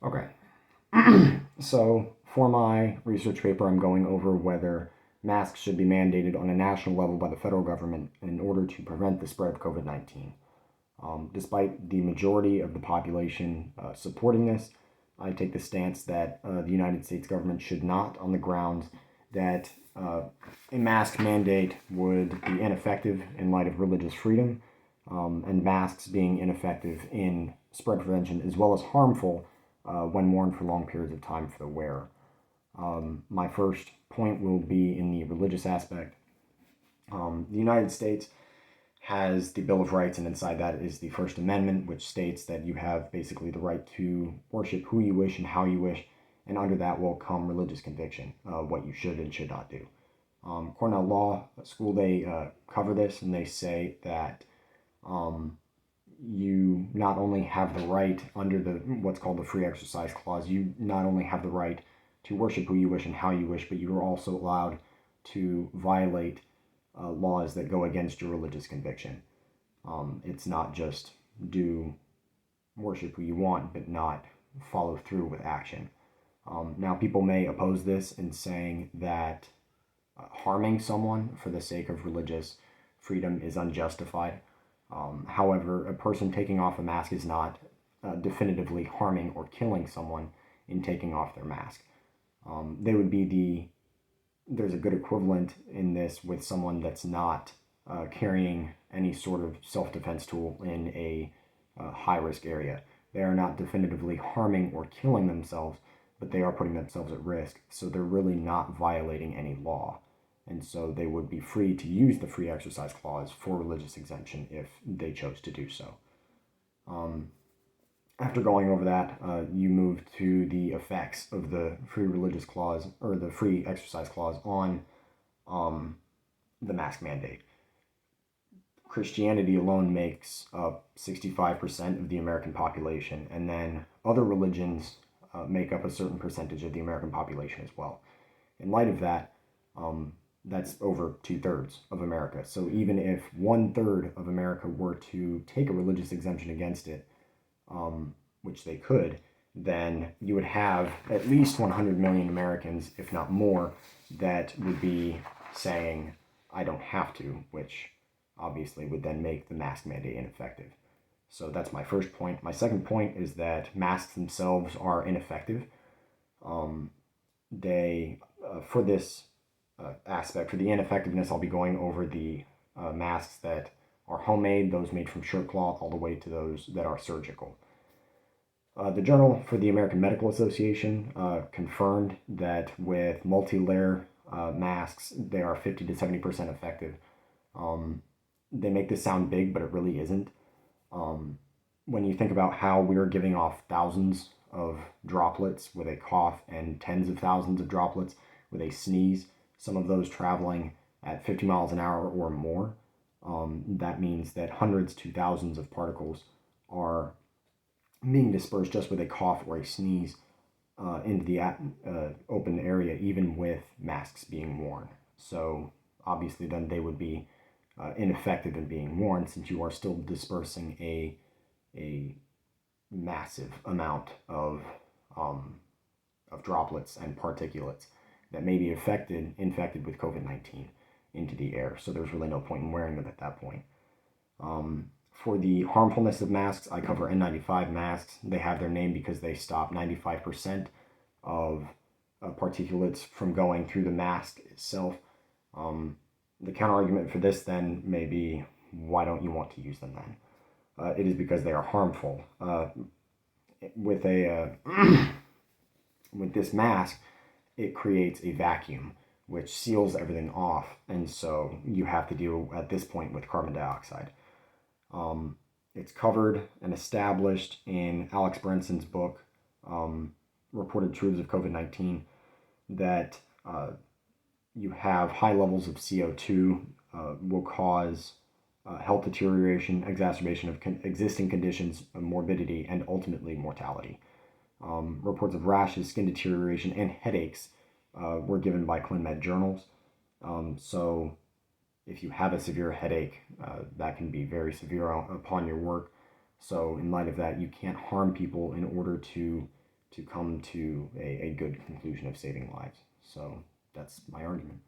Okay. So, for my research paper, I'm going over whether masks should be mandated on a national level by the federal government in order to prevent the spread of COVID 19. Despite the majority of the population supporting this, I take the stance that the United States government should not, on the grounds that a mask mandate would be ineffective in light of religious freedom, and masks being ineffective in spread prevention as well as harmful when worn for long periods of time for the wearer. My first point will be in the religious aspect. The United States has the Bill of Rights, and inside that is the First Amendment, which states that you have basically the right to worship who you wish and how you wish, and under that will come religious conviction, what you should and should not do. Cornell Law School, they cover this, and they say that you not only have the right under the what's called the Free Exercise Clause, you not only have the right to worship who you wish and how you wish, but you are also allowed to violate laws that go against your religious conviction. It's not just do worship who you want, but not follow through with action. Now, people may oppose this in saying that harming someone for the sake of religious freedom is unjustified. However, a person taking off a mask is not definitively harming or killing someone in taking off their mask. They would be there's a good equivalent in this with someone that's not carrying any sort of self-defense tool in a high-risk area. They are not definitively harming or killing themselves, but they are putting themselves at risk, so they're really not violating any law. And so they would be free to use the Free Exercise Clause for religious exemption if they chose to do so. After going over that, you move to the effects of the Free Religious Clause or the Free Exercise Clause on the mask mandate. Christianity alone makes up 65% of the American population, and then other religions make up a certain percentage of the American population as well. In light of that, that's over 2/3 of America. So even if 1/3 of America were to take a religious exemption against it, which they could, then you would have at least 100 million Americans, if not more, that would be saying, I don't have to, which obviously would then make the mask mandate ineffective. So that's my first point. My second point is that masks themselves are ineffective. For this aspect, for the ineffectiveness, I'll be going over the masks that are homemade, those made from shirt cloth, all the way to those that are surgical. The Journal for the American Medical Association confirmed that with multi-layer masks, they are 50 to 70% effective. They make this sound big, but it really isn't. When you think about how we're giving off thousands of droplets with a cough and tens of thousands of droplets with a sneeze, some of those traveling at 50 miles an hour or more, that means that hundreds to thousands of particles are being dispersed just with a cough or a sneeze into the open area, even with masks being worn. So obviously then they would be ineffective in being worn, since you are still dispersing a massive amount of droplets and particulates that may be infected with COVID-19 into the air. So there's really no point in wearing them at that point. For the harmfulness of masks, I cover N95 masks. They have their name because they stop 95% of particulates from going through the mask itself. The counter-argument for this then may be, why don't you want to use them then? It is because they are harmful. With this mask, it creates a vacuum which seals everything off, and so you have to deal at this point with carbon dioxide. It's covered and established in Alex Berenson's book, Reported Truths of COVID-19, that you have high levels of CO2 will cause health deterioration, exacerbation of existing conditions, morbidity, and ultimately mortality. Reports of rashes, skin deterioration, and headaches were given by ClinMed journals. So if you have a severe headache, that can be very severe upon your work. So in light of that, you can't harm people in order to to come to a good conclusion of saving lives. So that's my argument.